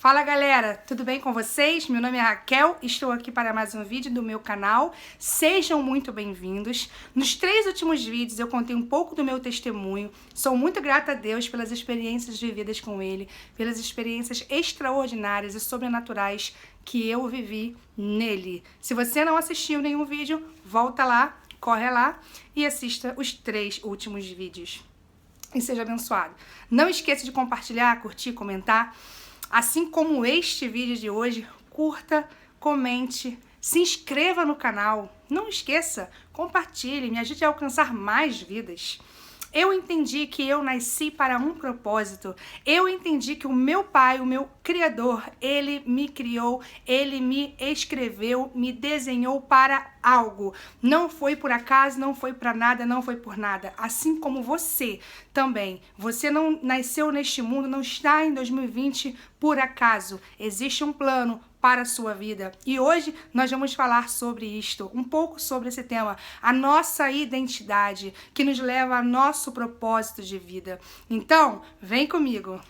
Fala galera, tudo bem com vocês? Meu nome é Raquel, estou aqui para mais um vídeo do meu canal. Sejam muito bem-vindos. Nos 3 últimos vídeos eu contei um pouco do meu testemunho. Sou muito grata a Deus pelas experiências vividas com Ele, pelas experiências extraordinárias e sobrenaturais que eu vivi nele. Se você não assistiu nenhum vídeo, volta lá, corre lá e assista os 3 últimos vídeos. E seja abençoado. Não esqueça de compartilhar, curtir, comentar. Assim como este vídeo de hoje, curta, comente, se inscreva no canal. Não esqueça, compartilhe, me ajude a alcançar mais vidas. Eu entendi que eu nasci para um propósito. Eu entendi que o meu pai, o meu criador, ele me criou, ele me escreveu, me desenhou para algo. Não foi por acaso, não foi para nada, não foi por nada. Assim como você também. Você não nasceu neste mundo, não está em 2020 por acaso. Existe um plano para a sua vida. E hoje nós vamos falar sobre isto, um pouco sobre esse tema, a nossa identidade, que nos leva ao nosso propósito de vida. Então, vem comigo.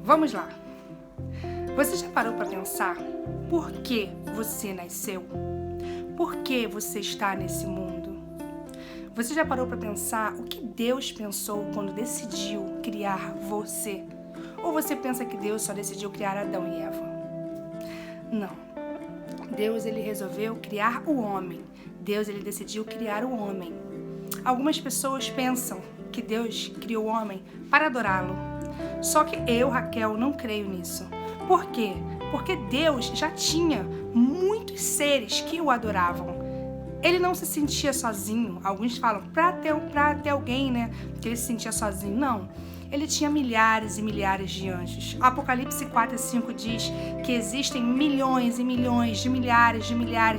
Vamos lá. Você já parou para pensar por que você nasceu? Por que você está nesse mundo? Você já parou para pensar o que Deus pensou quando decidiu criar você? Ou você pensa que Deus só decidiu criar Adão e Eva? Não. Deus, ele resolveu criar o homem. Deus, ele decidiu criar o homem. Algumas pessoas pensam que Deus criou o homem para adorá-lo. Só que eu, Raquel, não creio nisso. Por quê? Porque Deus já tinha muitos seres que o adoravam. Ele não se sentia sozinho. Alguns falam para ter alguém, né, que ele se sentia sozinho. Não. Ele tinha milhares e milhares de anjos. Apocalipse 4 e 5 diz que existem milhões e milhões de milhares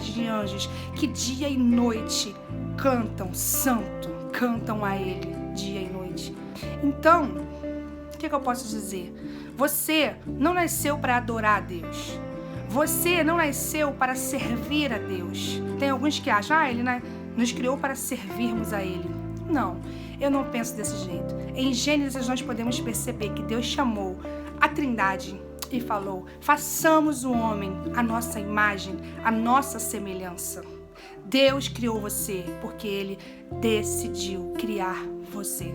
de anjos que dia e noite cantam santo, cantam a Ele dia e noite. Então, o que eu posso dizer? Você não nasceu para adorar a Deus. Você não nasceu para servir a Deus. Tem alguns que acham, Ele nos criou para servirmos a Ele. Não, eu não penso desse jeito. Em Gênesis nós podemos perceber que Deus chamou a Trindade e falou: façamos o homem a nossa imagem, a nossa semelhança. Deus criou você porque Ele decidiu criar você.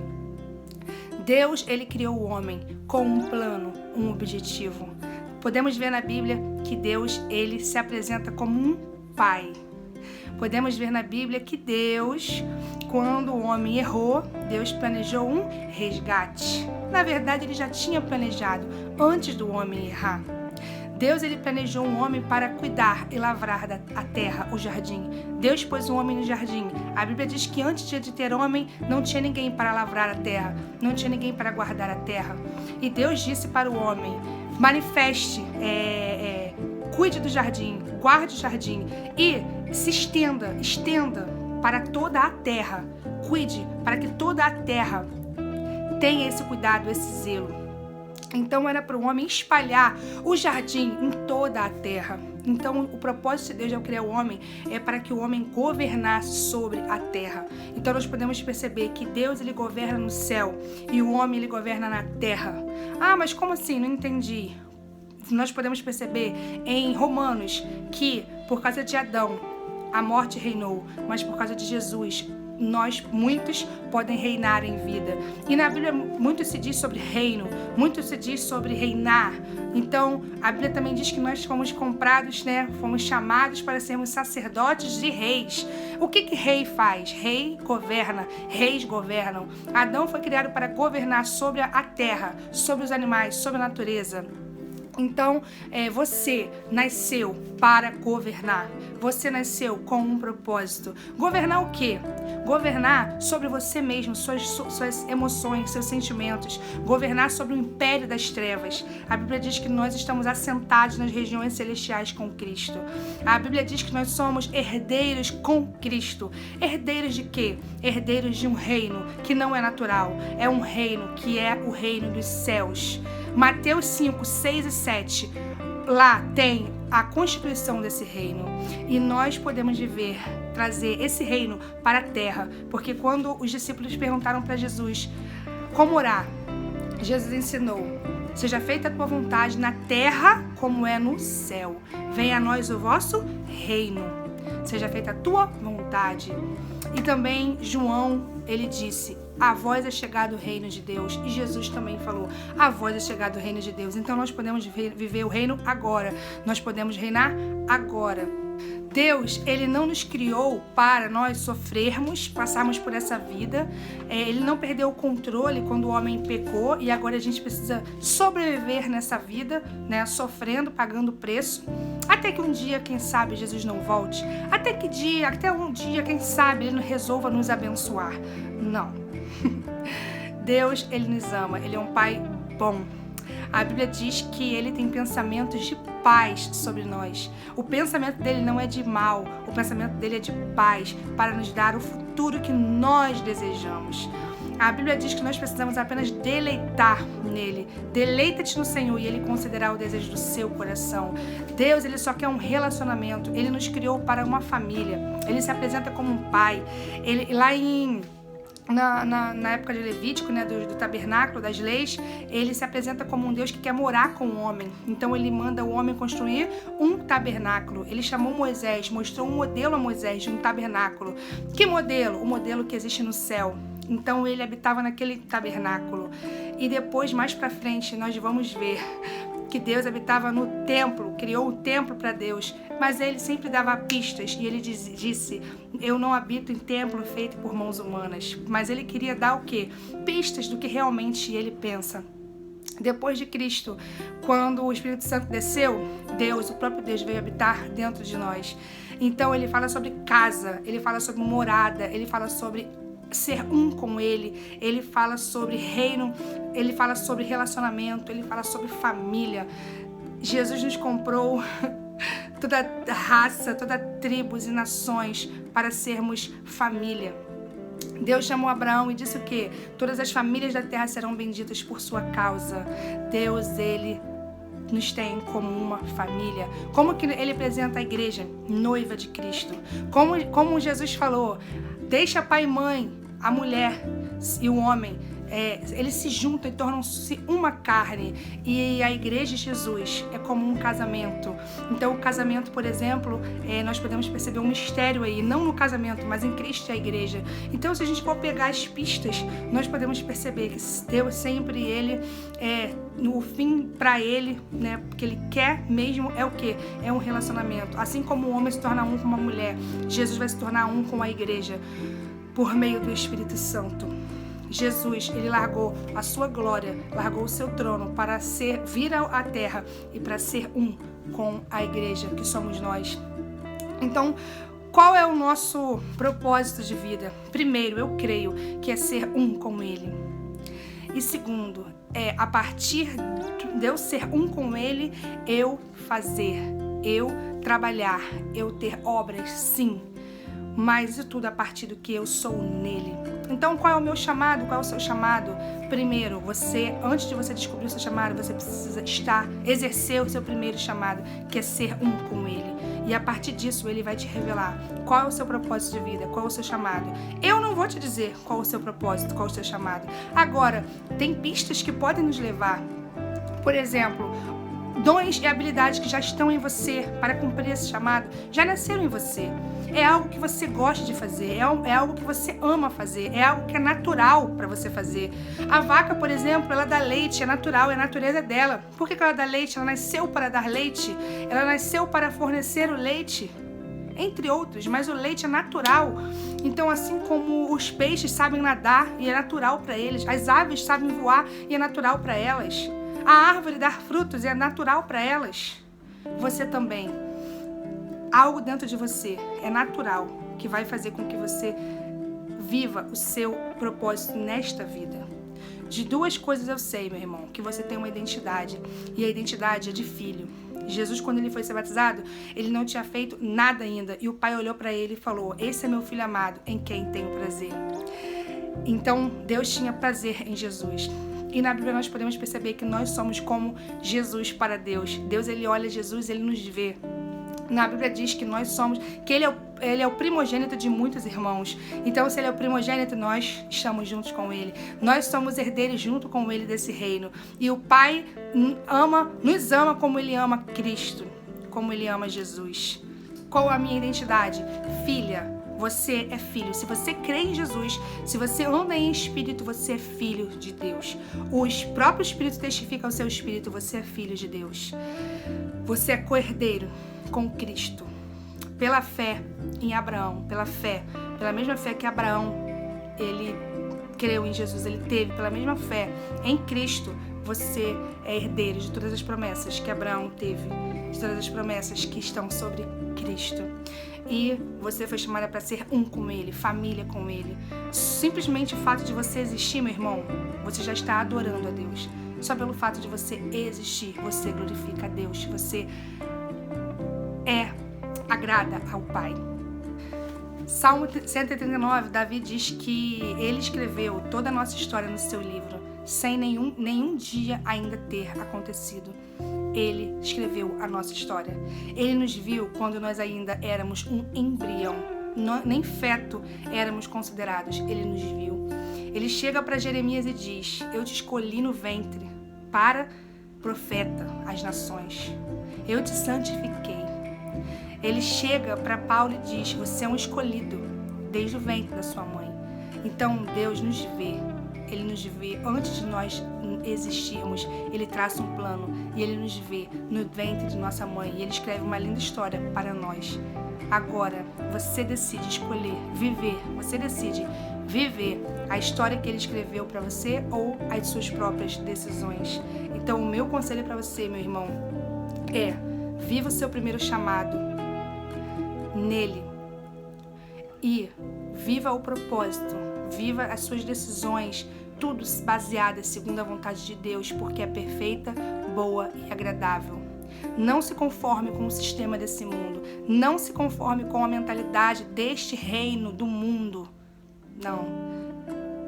Deus, ele criou o homem com um plano, um objetivo. Podemos ver na Bíblia que Deus, ele se apresenta como um pai. Podemos ver na Bíblia que Deus, quando o homem errou, Deus planejou um resgate. Na verdade, ele já tinha planejado antes do homem errar. Deus, ele planejou um homem para cuidar e lavrar a terra, o jardim. Deus pôs o homem no jardim. A Bíblia diz que antes de ter homem, não tinha ninguém para lavrar a terra, não tinha ninguém para guardar a terra. E Deus disse para o homem: manifeste, cuide do jardim, guarde o jardim e se estenda para toda a terra. Cuide para que toda a terra tenha esse cuidado, esse zelo. Então era para o homem espalhar o jardim em toda a terra. Então o propósito de Deus ao criar o homem é para que o homem governasse sobre a terra. Então nós podemos perceber que Deus, ele governa no céu e o homem, ele governa na terra. Ah, mas como assim? Não entendi. Nós podemos perceber em Romanos que por causa de Adão a morte reinou, mas por causa de Jesus muitos podem reinar em vida. E na Bíblia muito se diz sobre reino, muito se diz sobre reinar. Então a Bíblia também diz que nós fomos comprados, né? Fomos chamados para sermos sacerdotes e reis. O que rei faz? Rei governa, reis governam. Adão foi criado para governar sobre a terra, sobre os animais, sobre a natureza. Então, você nasceu para governar. Você nasceu com um propósito. Governar o quê? Governar sobre você mesmo, suas emoções, seus sentimentos. Governar sobre o império das trevas. A Bíblia diz que nós estamos assentados nas regiões celestiais com Cristo. A Bíblia diz que nós somos herdeiros com Cristo. Herdeiros de quê? Herdeiros de um reino que não é natural. É um reino que é o reino dos céus. Mateus 5, 6 e 7, lá tem a constituição desse reino. E nós podemos trazer esse reino para a terra. Porque quando os discípulos perguntaram para Jesus como orar, Jesus ensinou: Seja feita a tua vontade na terra como é no céu. Venha a nós o vosso reino. Seja feita a tua vontade. E também João, ele disse: a vós é chegado o reino de Deus. E Jesus também falou: a vós é chegado o reino de Deus. Então nós podemos viver o reino agora. Nós podemos reinar agora. Deus, ele não nos criou para nós sofrermos, passarmos por essa vida. Ele não perdeu o controle quando o homem pecou e agora a gente precisa sobreviver nessa vida, né, sofrendo, pagando preço. Até que um dia, quem sabe, Jesus não volte. Até um dia, quem sabe, ele resolva nos abençoar. Não. Deus, ele nos ama. Ele é um pai bom. A Bíblia diz que ele tem pensamentos de paz sobre nós. O pensamento dele não é de mal, o pensamento dele é de paz, para nos dar o futuro que nós desejamos. A Bíblia diz que nós precisamos apenas deleitar nele. Deleita-te no Senhor e ele concederá o desejo do seu coração. Deus, ele só quer um relacionamento. Ele nos criou para uma família. Ele se apresenta como um pai. Ele, lá na época de Levítico, né, do tabernáculo, das leis, ele se apresenta como um Deus que quer morar com o homem. Então ele manda o homem construir um tabernáculo. Ele chamou Moisés, mostrou um modelo a Moisés de um tabernáculo. Que modelo? O modelo que existe no céu. Então ele habitava naquele tabernáculo. E depois, mais pra frente, nós vamos ver que Deus habitava no templo, criou um templo para Deus, mas ele sempre dava pistas e ele disse: eu não habito em templo feito por mãos humanas. Mas ele queria dar o quê? Pistas do que realmente ele pensa. Depois de Cristo, quando o Espírito Santo desceu, Deus, o próprio Deus, veio habitar dentro de nós. Então ele fala sobre casa, ele fala sobre morada, ele fala sobre ser um com ele fala sobre reino, ele fala sobre relacionamento, ele fala sobre família. Jesus nos comprou toda raça, toda tribos e nações para sermos família. Deus chamou Abraão e disse o quê? Todas as famílias da terra serão benditas por sua causa. Deus, ele nos tem como uma família. Como que ele apresenta a igreja? Noiva de Cristo. Como Jesus falou: deixa pai e mãe, a mulher e o homem, eles se juntam e tornam-se uma carne. E a igreja de Jesus é como um casamento. Então o casamento, por exemplo, nós podemos perceber um mistério aí, não no casamento, mas em Cristo e a igreja. Então, se a gente for pegar as pistas, nós podemos perceber que Deus sempre, ele no fim, para ele, né, porque ele quer mesmo é o quê? É um relacionamento. Assim como o homem se torna um com uma mulher, Jesus vai se tornar um com a igreja por meio do Espírito Santo. Jesus, ele largou a sua glória, largou o seu trono para vir à terra e para ser um com a igreja, que somos nós. Então, qual é o nosso propósito de vida? Primeiro, eu creio que é ser um com ele. E segundo, a partir de eu ser um com ele, eu fazer, eu trabalhar, eu ter obras, sim. Mas de tudo a partir do que eu sou nele. Então, qual é o meu chamado? Qual é o seu chamado? Primeiro, antes de você descobrir o seu chamado, você precisa exercer o seu primeiro chamado, que é ser um com ele. E a partir disso, ele vai te revelar qual é o seu propósito de vida, qual é o seu chamado. Eu não vou te dizer qual é o seu propósito, qual é o seu chamado. Agora, tem pistas que podem nos levar. Por exemplo, dons e habilidades que já estão em você para cumprir esse chamado, já nasceram em você. É algo que você gosta de fazer, é algo que você ama fazer, é algo que é natural para você fazer. A vaca, por exemplo, ela dá leite, é natural, é a natureza dela. Por que ela dá leite? Ela nasceu para dar leite, ela nasceu para fornecer o leite, entre outros, mas o leite é natural. Então, assim como os peixes sabem nadar e é natural para eles, as aves sabem voar e é natural para elas, a árvore dar frutos e é natural para elas, você também. Algo dentro de você é natural que vai fazer com que você viva o seu propósito nesta vida. De duas coisas eu sei, meu irmão, que você tem uma identidade, e a identidade é de filho. Jesus, quando ele foi ser batizado, ele não tinha feito nada ainda, e o pai olhou para ele e falou: esse é meu filho amado, em quem tenho prazer. Então, Deus tinha prazer em Jesus. E na Bíblia nós podemos perceber que nós somos como Jesus para Deus. Deus, ele olha Jesus, ele nos vê. Na Bíblia diz que ele é o primogênito de muitos irmãos. Então, se ele é o primogênito, nós estamos juntos com ele. Nós somos herdeiros junto com ele desse reino. E o Pai nos ama como ele ama Cristo, como ele ama Jesus. Qual a minha identidade? Filha. Você é filho. Se você crê em Jesus, se você anda em espírito, você é filho de Deus. O próprio Espírito testifica ao seu espírito, você é filho de Deus. Você é co-herdeiro com Cristo. Pela fé em Abraão, pela mesma fé que Abraão, ele creu em Jesus, ele teve, pela mesma fé em Cristo, você é herdeiro de todas as promessas que Abraão teve, de todas as promessas que estão sobre Cristo. E você foi chamada para ser um com ele, família com ele. Simplesmente o fato de você existir, meu irmão, você já está adorando a Deus. Só pelo fato de você existir, você glorifica a Deus, você agrada ao Pai. Salmo 139, Davi diz que ele escreveu toda a nossa história no seu livro, sem nenhum dia ainda ter acontecido. Ele escreveu a nossa história. Ele nos viu quando nós ainda éramos um embrião. Nem feto éramos considerados. Ele nos viu. Ele chega para Jeremias e diz: eu te escolhi no ventre para profeta às nações. Eu te santifiquei. Ele chega para Paulo e diz: você é um escolhido desde o ventre da sua mãe. Então Deus nos vê. Ele nos vê antes de nós existirmos. Ele traça um plano e ele nos vê no ventre de nossa mãe. E ele escreve uma linda história para nós. Agora, você decide escolher viver. Você decide viver a história que ele escreveu para você ou as suas próprias decisões. Então, o meu conselho para você, meu irmão, é: viva o seu primeiro chamado nele e viva o propósito, viva as suas decisões, tudo baseado segundo a vontade de Deus, porque é perfeita, boa e agradável. Não se conforme com o sistema desse mundo, não se conforme com a mentalidade deste reino do mundo.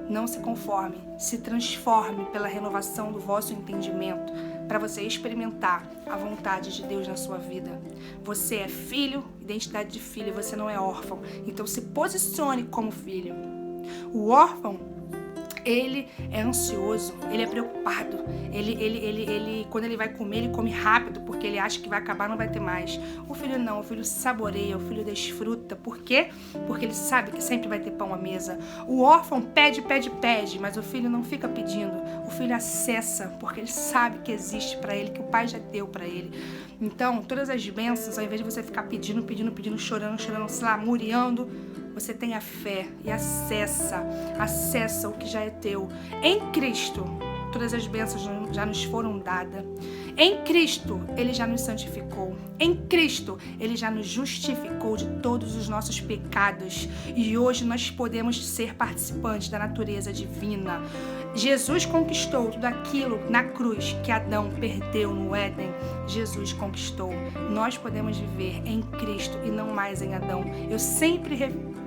Não se conforme, se transforme pela renovação do vosso entendimento, para você experimentar a vontade de Deus na sua vida. Você é filho, identidade de filho, você não é órfão. Então se posicione como filho. O órfão, ele é ansioso, ele é preocupado, ele quando ele vai comer, ele come rápido, porque ele acha que vai acabar, não vai ter mais. O filho não, o filho saboreia, o filho desfruta. Por quê? Porque ele sabe que sempre vai ter pão à mesa. O órfão pede, mas o filho não fica pedindo. O filho acessa, porque ele sabe que existe para ele, que o pai já deu para ele. Então, todas as bênçãos, ao invés de você ficar pedindo, chorando, se lamuriando, você tem a fé e acessa o que já é teu. Em Cristo, todas as bênçãos já nos foram dadas. Em Cristo, Ele já nos santificou. Em Cristo, Ele já nos justificou de todos os nossos pecados. E hoje nós podemos ser participantes da natureza divina. Jesus conquistou tudo aquilo na cruz que Adão perdeu no Éden. Jesus conquistou. Nós podemos viver em Cristo e não mais em Adão. Eu sempre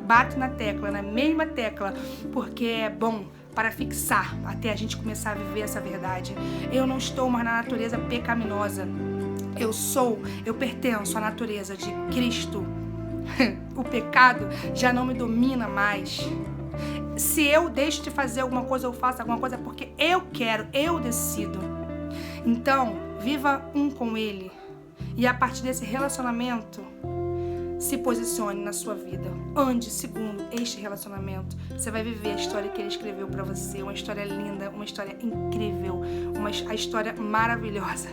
bato na mesma tecla, porque é bom para fixar até a gente começar a viver essa verdade. Eu não estou mais na natureza pecaminosa. Eu pertenço à natureza de Cristo. O pecado já não me domina mais. Se eu deixo de fazer alguma coisa ou faço alguma coisa, é porque eu quero, eu decido. Então, viva um com Ele. E a partir desse relacionamento, se posicione na sua vida. Ande segundo este relacionamento. Você vai viver a história que Ele escreveu para você. Uma história linda, uma história incrível, a história maravilhosa.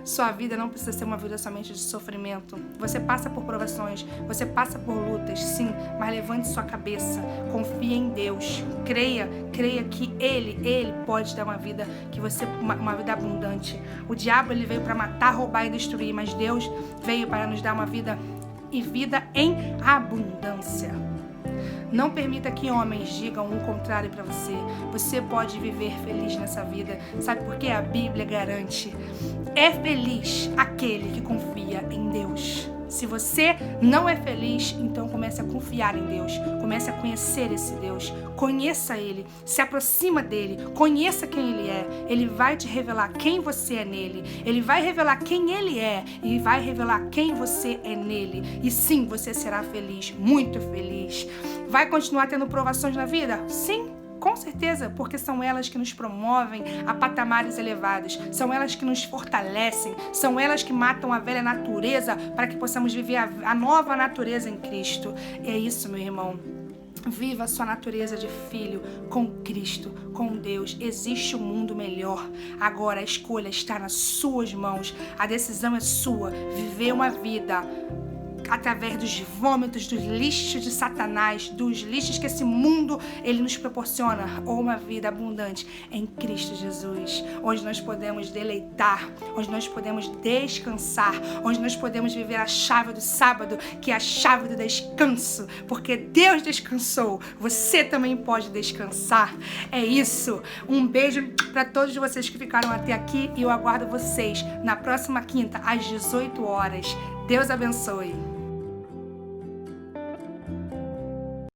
Sua vida não precisa ser uma vida somente de sofrimento. Você passa por provações, você passa por lutas, sim, mas levante sua cabeça, confie em Deus, creia que Ele pode dar uma vida uma vida abundante. O diabo ele veio para matar, roubar e destruir, mas Deus veio para nos dar uma vida e vida em abundância. Não permita que homens digam o contrário para você. Você pode viver feliz nessa vida. Sabe por quê? A Bíblia garante. É feliz aquele que confia em Deus. Se você não é feliz, então comece a confiar em Deus. Comece a conhecer esse Deus. Conheça Ele. Se aproxima dEle. Conheça quem Ele é. Ele vai te revelar quem você é nele. Ele vai revelar quem Ele é. E vai revelar quem você é nele. E sim, você será feliz. Muito feliz. Vai continuar tendo provações na vida? Sim. Com certeza, porque são elas que nos promovem a patamares elevados, são elas que nos fortalecem, são elas que matam a velha natureza para que possamos viver a nova natureza em Cristo. E é isso, meu irmão. Viva a sua natureza de filho com Cristo, com Deus. Existe um mundo melhor. Agora a escolha está nas suas mãos. A decisão é sua. Viver uma vida através dos vômitos, dos lixos de Satanás, dos lixos que esse mundo ele nos proporciona, ou uma vida abundante em Cristo Jesus, onde nós podemos deleitar, onde nós podemos descansar, onde nós podemos viver a chave do sábado, que é a chave do descanso, porque Deus descansou, você também pode descansar. É isso. Um beijo para todos vocês que ficaram até aqui e eu aguardo vocês na próxima quinta às 18 horas. Deus abençoe.